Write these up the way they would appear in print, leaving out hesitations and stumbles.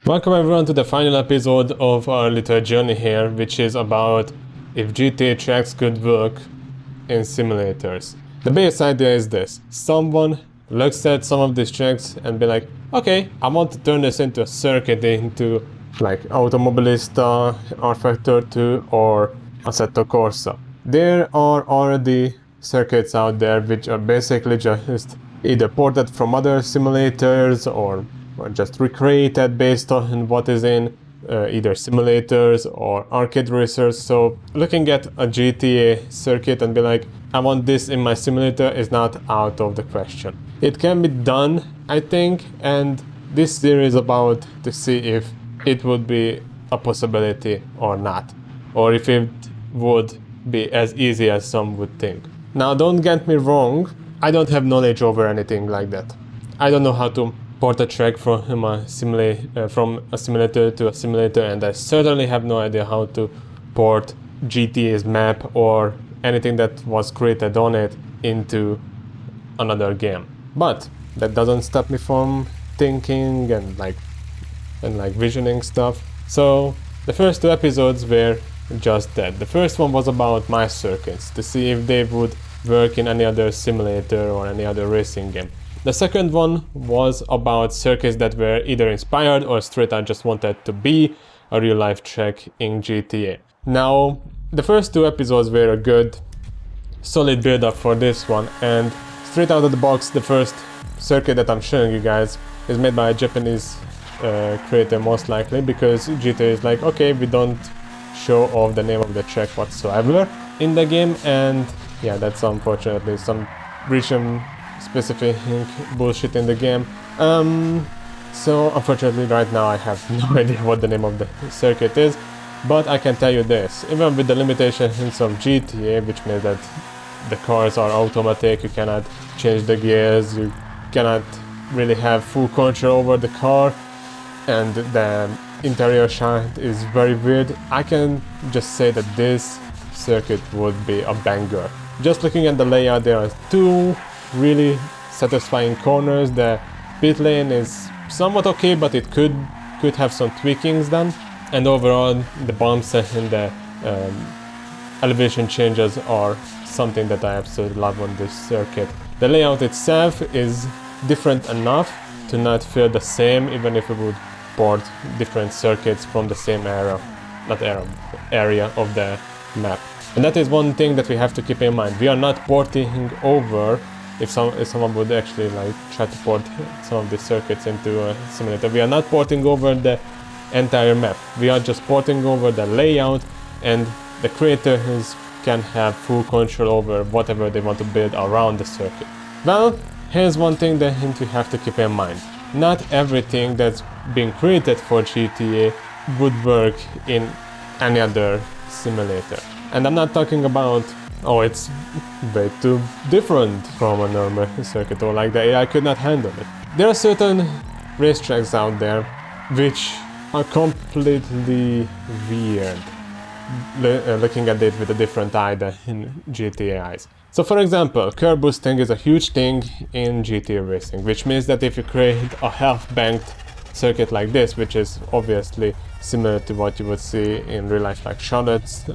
Welcome everyone to the final episode of our little journey here, which is about if GTA tracks could work in simulators. The base idea is this: someone looks at some of these tracks and be like, okay, I want to turn this into a circuit, into like Automobilista, R-Factor 2 or Assetto Corsa. There are already circuits out there which are basically just either ported from other simulators or just recreated based on what is in either simulators or arcade racers. So looking at a GTA circuit and be like, I want this in my simulator is not out of the question. It can be done, I think, and this series is about to see if it would be a possibility or not, or if it would be as easy as some would think. Now, don't get me wrong, I don't have knowledge over anything like that. I don't know how to port a track from a simulator to a simulator, and I certainly have no idea how to port GTA's map or anything that was created on it into another game. But that doesn't stop me from thinking and visioning stuff. So the first two episodes were just that. The first one was about my circuits, to see if they would work in any other simulator or any other racing game. The second one was about circuits that were either inspired or straight out just wanted to be a real life track in GTA. Now, the first two episodes were a good, solid build up for this one, and straight out of the box, the first circuit that I'm showing you guys is made by a Japanese creator, most likely, because GTA is like, okay, we don't show off the name of the track whatsoever in the game, and yeah, that's unfortunately some region specific bullshit in the game. So unfortunately right now I have no idea what the name of the circuit is, but I can tell you this: even with the limitations of GTA, which means that the cars are automatic, you cannot change the gears, you cannot really have full control over the car, and the interior shot is very weird, I can just say that this circuit would be a banger. Just looking at the layout, there are two really satisfying corners. The pit lane is somewhat okay, but it could have some tweakings done, and overall the bumps and the elevation changes are something that I absolutely love on this circuit. The layout itself is different enough to not feel the same, even if it would port different circuits from the same area of the map. And that is one thing that we have to keep in mind. We are not porting over, if someone would actually try to port some of these circuits into a simulator, we are not porting over the entire map. We are just porting over the layout, and the creators can have full control over whatever they want to build around the circuit. Well, here's one thing that we have to keep in mind. Not everything that's being created for GTA would work in any other simulator. And I'm not talking about, oh, it's way too different from a normal circuit, or like the AI could not handle it. There are certain racetracks out there which are completely weird, looking at it with a different eye than in GTA eyes. So for example, curb boosting is a huge thing in GTA racing, which means that if you create a half-banked circuit like this, which is obviously similar to what you would see in real life, like Charlotte's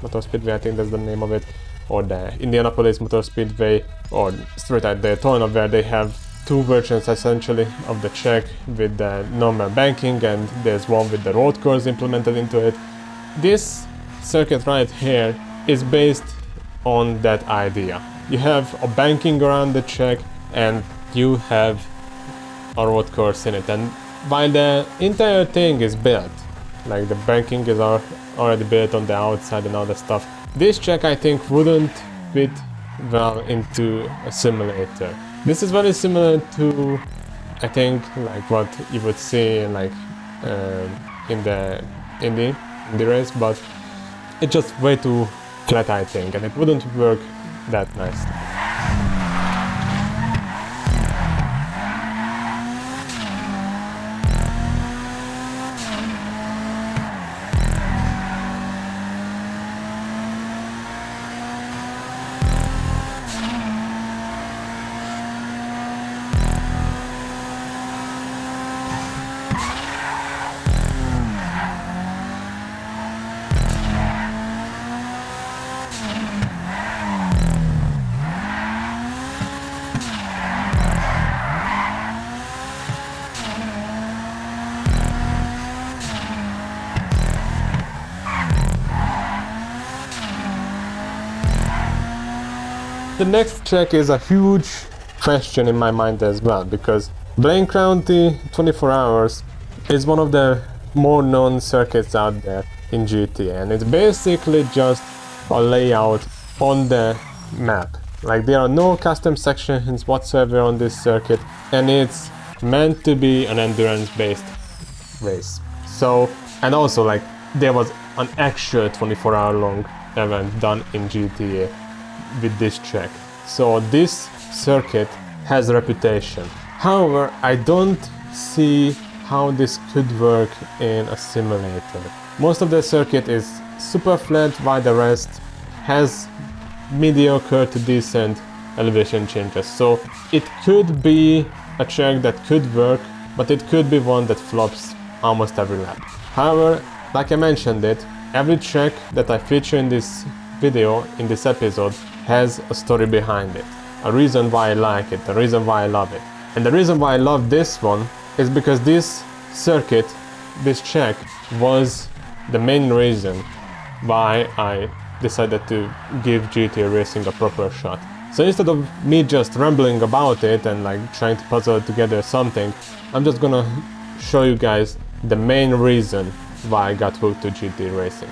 Motor Speedway, I think that's the name of it, or the Indianapolis Motor Speedway, or straight out Daytona, where they have two versions essentially of the track with the normal banking, and there's one with the road course implemented into it. This circuit right here is based on that idea. You have a banking around the track and you have a road course in it, and while the entire thing is built, like the banking is already built on the outside and all that stuff, this track I think wouldn't fit well into a simulator. This is very similar to, I think, like what you would see in in the Indy race, but it's just way too flat, I think, and it wouldn't work that nicely. The next track is a huge question in my mind as well, because Blaine County 24 Hours is one of the more known circuits out there in GTA, and it's basically just a layout on the map. Like, there are no custom sections whatsoever on this circuit, and it's meant to be an endurance based race. So, and also, like, there was an actual 24-hour long event done in GTA with this track. So this circuit has a reputation. However, I don't see how this could work in a simulator. Most of the circuit is super flat, while the rest has mediocre to decent elevation changes. So it could be a track that could work, but it could be one that flops almost every lap. However, like I mentioned it, every track that I feature in this video, in this episode, has a story behind it. A reason why I like it, a reason why I love it. And the reason why I love this one is because this circuit, this track, was the main reason why I decided to give GTA racing a proper shot. So instead of me just rambling about it and like trying to puzzle together something, I'm just gonna show you guys the main reason why I got hooked to GTA racing.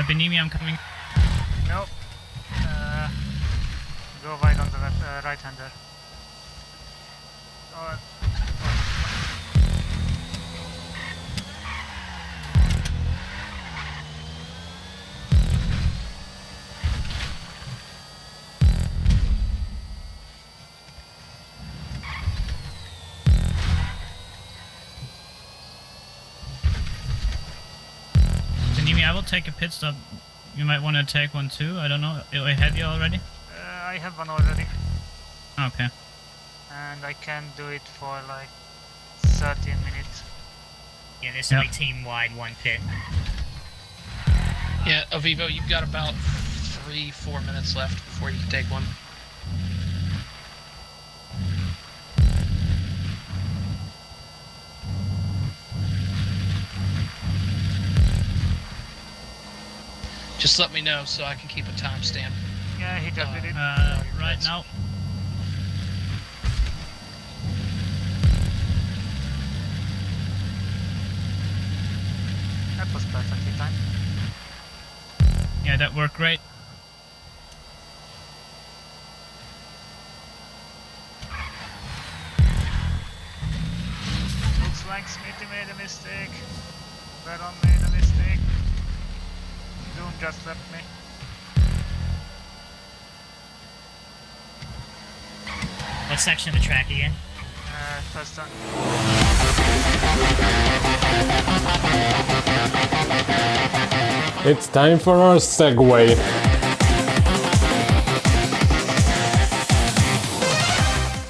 Benimi, I'm coming. Nope. Go wide on the left, right-hander. Benimi, I will take a pit stop. You might want to take one too. I don't know. I have you already? I have one already. Okay. And I can do it for like 13 minutes. Yeah, this will be team-wide, one pit. Yeah, Avivo, you've got about 3-4 minutes left before you can take one. Just let me know so I can keep a timestamp. Yeah, he just did it. Right now. That was perfectly timed. Yeah, that worked great. Looks like Smithy made a mistake. Baron made a mistake. Doom just left me. What section of the track again? First turn. It's time for our segue.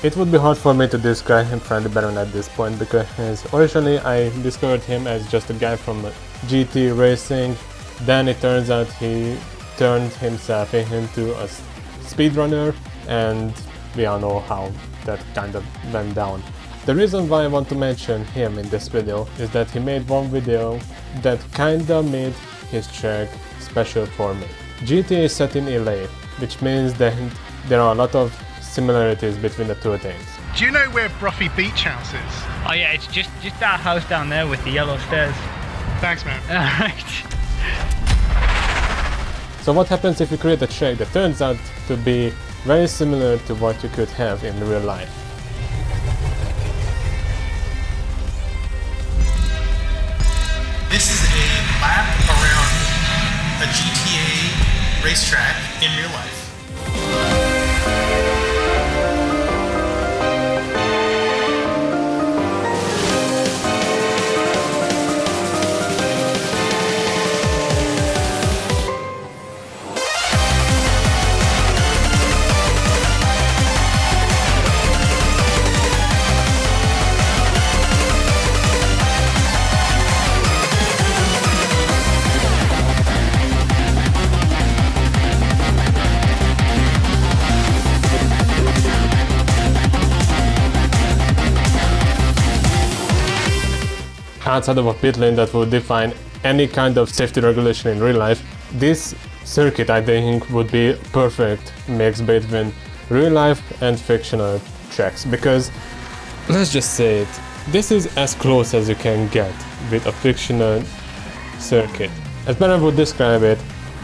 It would be hard for me to describe him Frandy Baron at this point, because originally I discovered him as just a guy from GT Racing. Then it turns out he turned himself into a speedrunner, and we all know how that kind of went down. The reason why I want to mention him in this video is that he made one video that kinda made his track special for me. GTA is set in LA, which means that there are a lot of similarities between the two things. Do you know where Bruffy Beach House is? Oh yeah, it's just that house down there with the yellow stairs. Thanks, man. Alright. So what happens if you create a track that turns out to be very similar to what you could have in real life? This is a lap around a GTA racetrack in real life. outside of a pit lane that would define any kind of safety regulation in real life, this circuit I think would be a perfect mix between real life and fictional tracks, because let's just say it, this is as close as you can get with a fictional circuit. As Baron would describe it,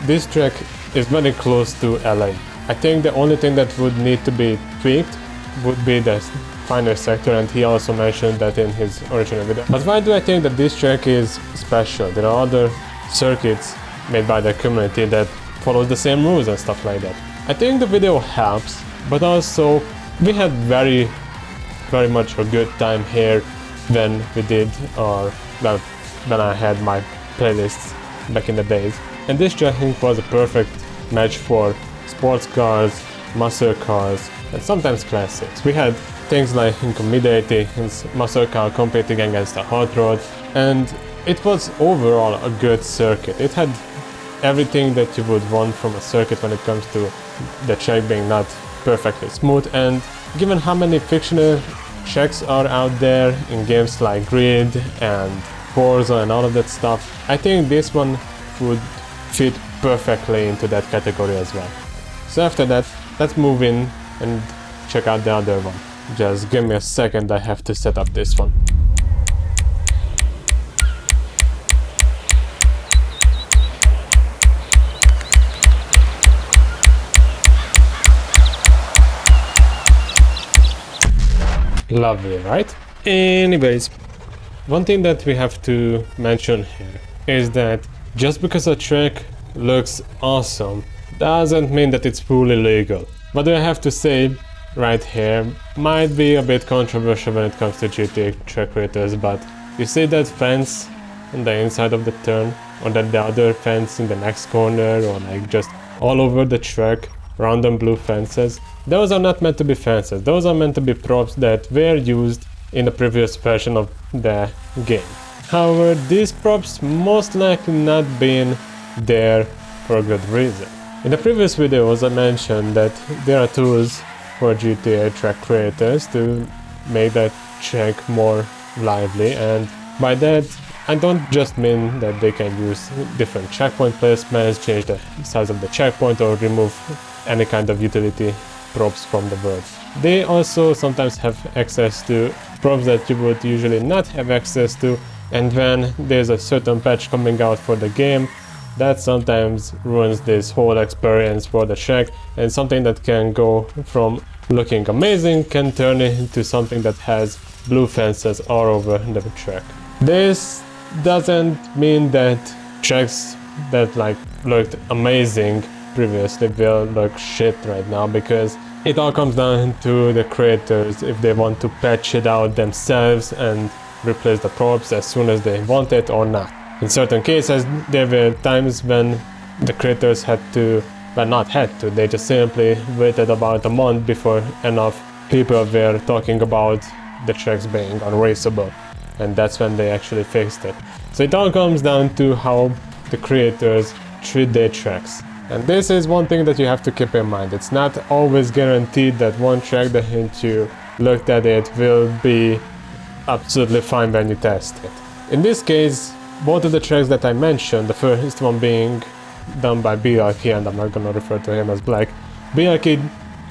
this track is very close to LA. I think the only thing that would need to be tweaked would be the final sector, and he also mentioned that in his original video. But why do I think that this track is special? There are other circuits made by the community that follows the same rules and stuff like that. I think the video helps, but also we had very much a good time here when we did when I had my playlists back in the days. And this track I think was a perfect match for sports cars, muscle cars, and sometimes classics. We had things like Mid-80 muscle car competing against a hot rod, and it was overall a good circuit. It had everything that you would want from a circuit when it comes to the track being not perfectly smooth, and given how many fictional tracks are out there in games like Grid and Forza and all of that stuff, I think this one would fit perfectly into that category as well. So after that, let's move in and check out the other one. Just give me a second, I have to set up this one. Lovely, right? Anyways, one thing that we have to mention here is that just because a track looks awesome doesn't mean that it's fully legal. What do I have to say right here might be a bit controversial when it comes to GTA track creators, but you see that fence on the inside of the turn, or that the other fence in the next corner, or like just all over the track, random blue fences. Those are not meant to be fences, those are meant to be props that were used in the previous version of the game. However, these props most likely not been there for a good reason. In the previous videos I mentioned that there are tools for GTA track creators to make that track more lively, and by that I don't just mean that they can use different checkpoint placements, change the size of the checkpoint, or remove any kind of utility props from the world. They also sometimes have access to props that you would usually not have access to, and when there's a certain patch coming out for the game, that sometimes ruins this whole experience for the track, and something that can go from looking amazing can turn into something that has blue fences all over the track. This doesn't mean that tracks that like looked amazing previously will look shit right now, because it all comes down to the creators if they want to patch it out themselves and replace the props as soon as they want it or not. In certain cases there were times when the creators had to, well, not had to, they just simply waited about a month before enough people were talking about the tracks being unraceable, and that's when they actually fixed it. So it all comes down to how the creators treat their tracks. And this is one thing that you have to keep in mind. It's not always guaranteed that one track that you looked at it will be absolutely fine when you test it. In this case, both of the tracks that I mentioned, the first one being done by BLK, and I'm not gonna refer to him as Black. BLK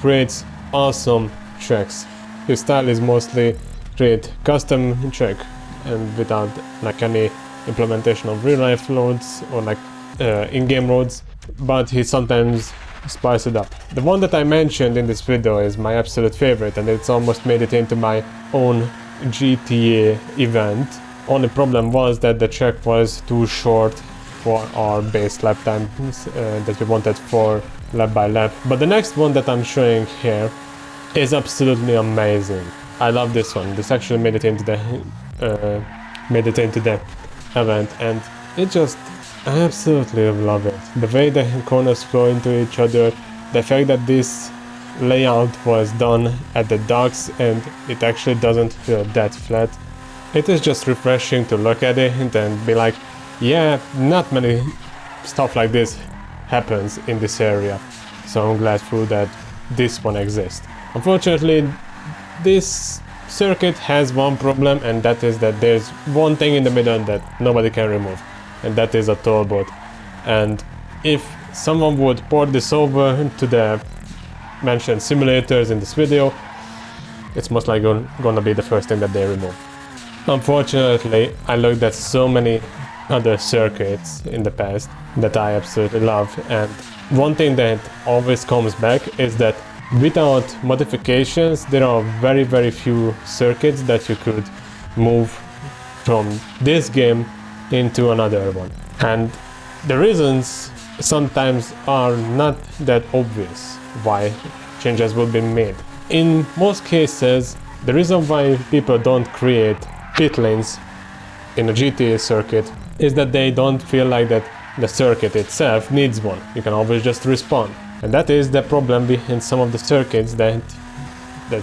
creates awesome tracks. His style is mostly create custom track and without like any implementation of real life roads or like in-game roads, but he sometimes spice it up. The one that I mentioned in this video is my absolute favorite, and it's almost made it into my own GTA event. Only problem was that the track was too short for our base lap times that we wanted for lap by lap. But the next one that I'm showing here is absolutely amazing. I love this one. This actually made it into the event, and it just, I absolutely love it. The way the corners flow into each other, the fact that this layout was done at the docks and it actually doesn't feel that flat. It is just refreshing to look at it and be like, yeah, not many stuff like this happens in this area. So I'm glad that this one exists. Unfortunately, this circuit has one problem, and that is that there's one thing in the middle that nobody can remove, and that is a toll booth. And if someone would port this over to the mentioned simulators in this video, it's most likely gonna be the first thing that they remove. Unfortunately, I looked at so many other circuits in the past that I absolutely love, and one thing that always comes back is that without modifications there are very few circuits that you could move from this game into another one. And the reasons sometimes are not that obvious why changes will be made. In most cases, the reason why people don't create pit lanes in a GTA circuit is that they don't feel like that the circuit itself needs one. You can always just respawn. And that is the problem in some of the circuits that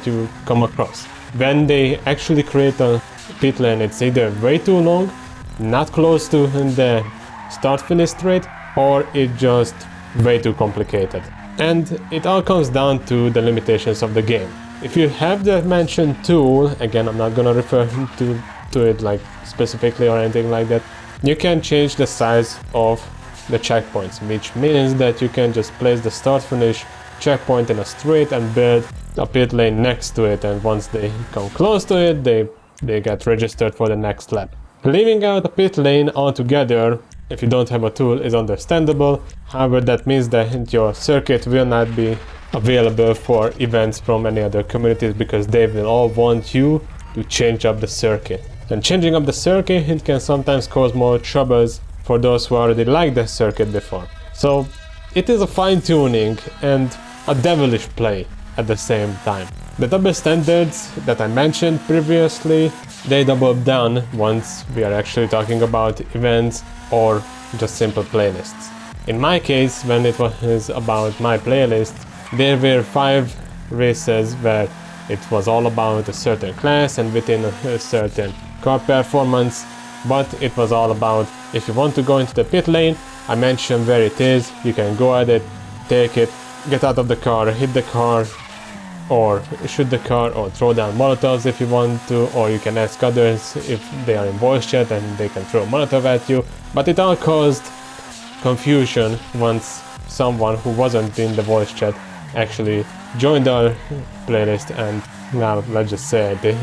you come across. When they actually create a pit lane, it's either way too long, not close to the start-finish straight, or it's just way too complicated. And it all comes down to the limitations of the game. If you have the mentioned tool, again, I'm not gonna refer to it like specifically or anything like that, you can change the size of the checkpoints, which means that you can just place the start-finish checkpoint in a straight and build a pit lane next to it, and once they come close to it, they get registered for the next lap. Leaving out a pit lane altogether, if you don't have a tool, is understandable. However, that means that your circuit will not be available for events from any other communities, because they will all want you to change up the circuit. And changing up the circuit, it can sometimes cause more troubles for those who already liked the circuit before. So it is a fine-tuning and a devilish play at the same time. The double standards that I mentioned previously, they double down once we are actually talking about events or just simple playlists. In my case, when it was about my playlist, there were 5 races where it was all about a certain class and within a certain car performance, but it was all about, if you want to go into the pit lane, I mentioned where it is, you can go at it, take it, get out of the car, hit the car, or shoot the car, or throw down molotovs if you want to, or you can ask others if they are in voice chat and they can throw a molotov at you. But it all caused confusion once someone who wasn't in the voice chat actually joined our playlist, and now let's just say it,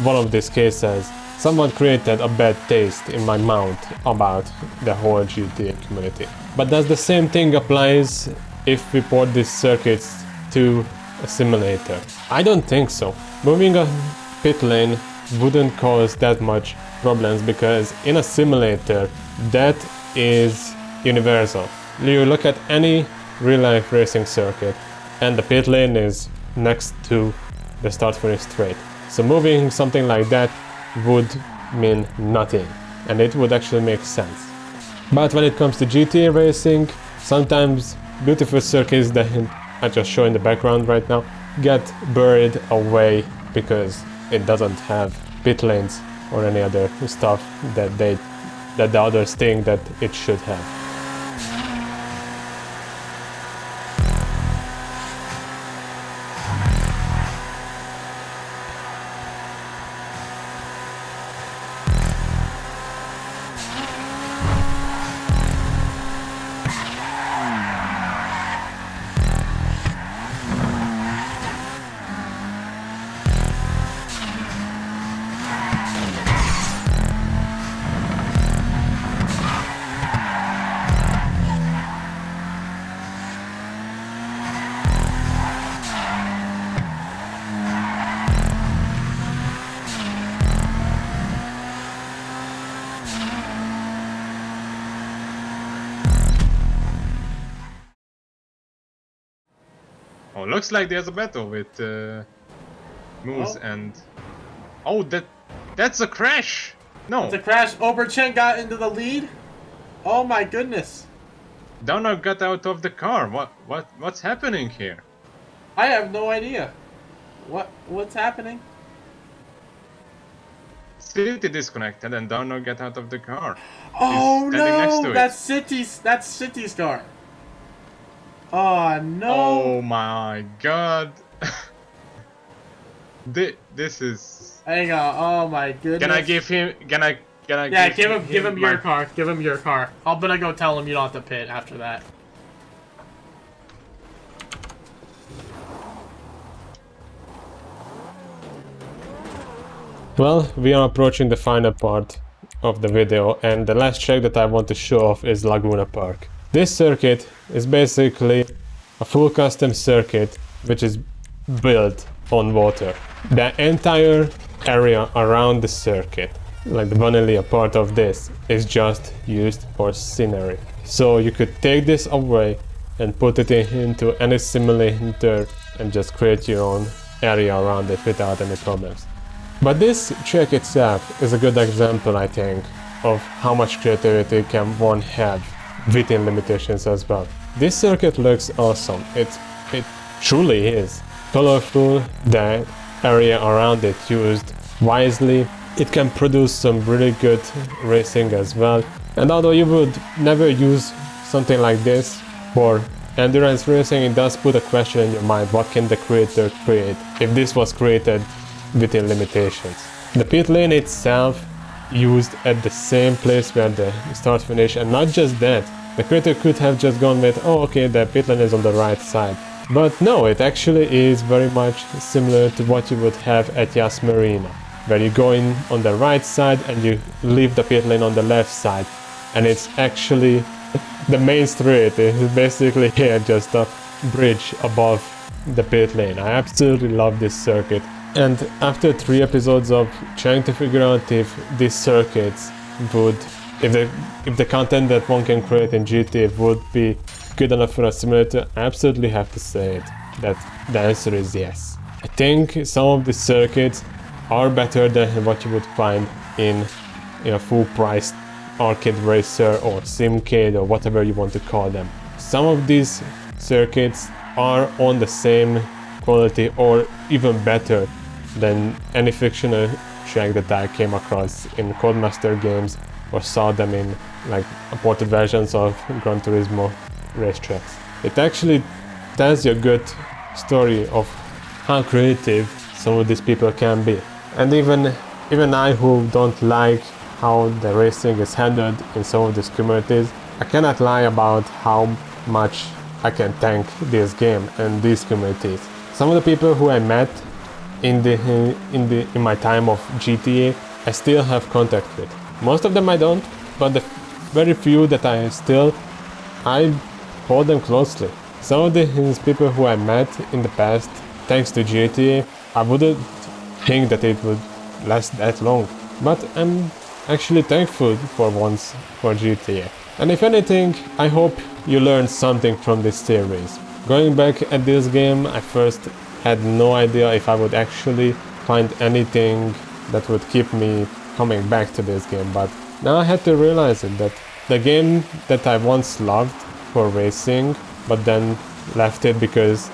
one of these cases, someone created a bad taste in my mouth about the whole GTA community. But does the same thing applies if we port these circuits to a simulator? I don't think so. Moving a pit lane wouldn't cause that much problems, because in a simulator that is universal. You look at any real-life racing circuit and the pit lane is next to the start-finish straight. So moving something like that would mean nothing, and it would actually make sense. But when it comes to GTA racing, sometimes beautiful circuits that I just show in the background right now get buried away because it doesn't have pit lanes or any other stuff that the others think that it should have. Oh, looks like there's a battle with Moose and... Oh, that's a crash! No! It's a crash. Oberchen got into the lead? Oh my goodness. Downer got out of the car. What's happening here? I have no idea. What's happening? City disconnected and Downer got out of the car. Oh He's standing next to no! it. That's City's car. Oh no! Oh my god. This is. Hang on. Oh my goodness. Can I give him? Can I? Yeah, give him your my- car. Give him your car. I'm gonna go tell him you don't have to pit after that. Well, we are approaching the final part of the video, and the last track that I want to show off is Laguna Park. This circuit is basically a full custom circuit which is built on water. The entire area around the circuit, like the vanilla part of this, is just used for scenery. So you could take this away and put it into any simulator and just create your own area around it without any problems. But this track itself is a good example, I think, of how much creativity can one have within limitations as well. This circuit looks awesome. It truly is. Colorful, the area around it used wisely. It can produce some really good racing as well. And although you would never use something like this for endurance racing, it does put a question in your mind: what can the creator create if this was created within limitations? The pit lane itself used at the same place where the start finish, and not just that, the creator could have just gone with, oh okay, the pit lane is on the right side. But no, it actually is very much similar to what you would have at Yas Marina, where you go in on the right side and you leave the pit lane on the left side, and it's actually the main street is basically here, just a bridge above the pit lane. I absolutely love this circuit. And after 3 episodes of trying to figure out if these circuits would, if the content that one can create in GTA would be good enough for a simulator, I absolutely have to say it, that the answer is yes. I think some of the circuits are better than what you would find in a full-priced arcade racer or simcade or whatever you want to call them. Some of these circuits are on the same quality or even better than any fictional track that I came across in Codemaster games or saw them in like ported versions of Gran Turismo racetracks. It actually tells you a good story of how creative some of these people can be. And even I, who don't like how the racing is handled in some of these communities, I cannot lie about how much I can thank this game and these communities. Some of the people who I met in my time of GTA, I still have contact with. Most of them I don't, but the very few that I hold them closely. Some of these people who I met in the past, thanks to GTA, I wouldn't think that it would last that long. But I'm actually thankful for once for GTA. And if anything, I hope you learned something from this series. Going back at this game, I first had no idea if I would actually find anything that would keep me coming back to this game, but now I had to realize it, that the game that I once loved for racing, but then left it because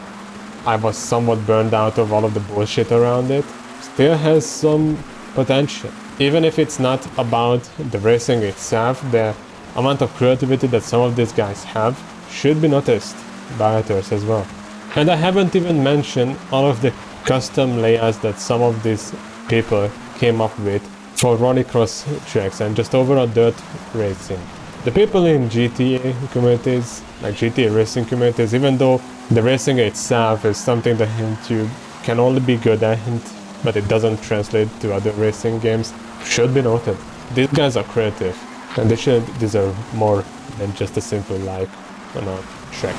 I was somewhat burned out of all of the bullshit around it, still has some potential. Even if it's not about the racing itself, the amount of creativity that some of these guys have should be noticed by others as well. And I haven't even mentioned all of the custom layouts that some of these people came up with for rallycross tracks and just overall dirt racing. The people in GTA communities, like GTA racing communities, even though the racing itself is something that you can only be good at, but it doesn't translate to other racing games, should be noted. These guys are creative, and they should deserve more than just a simple like on a track.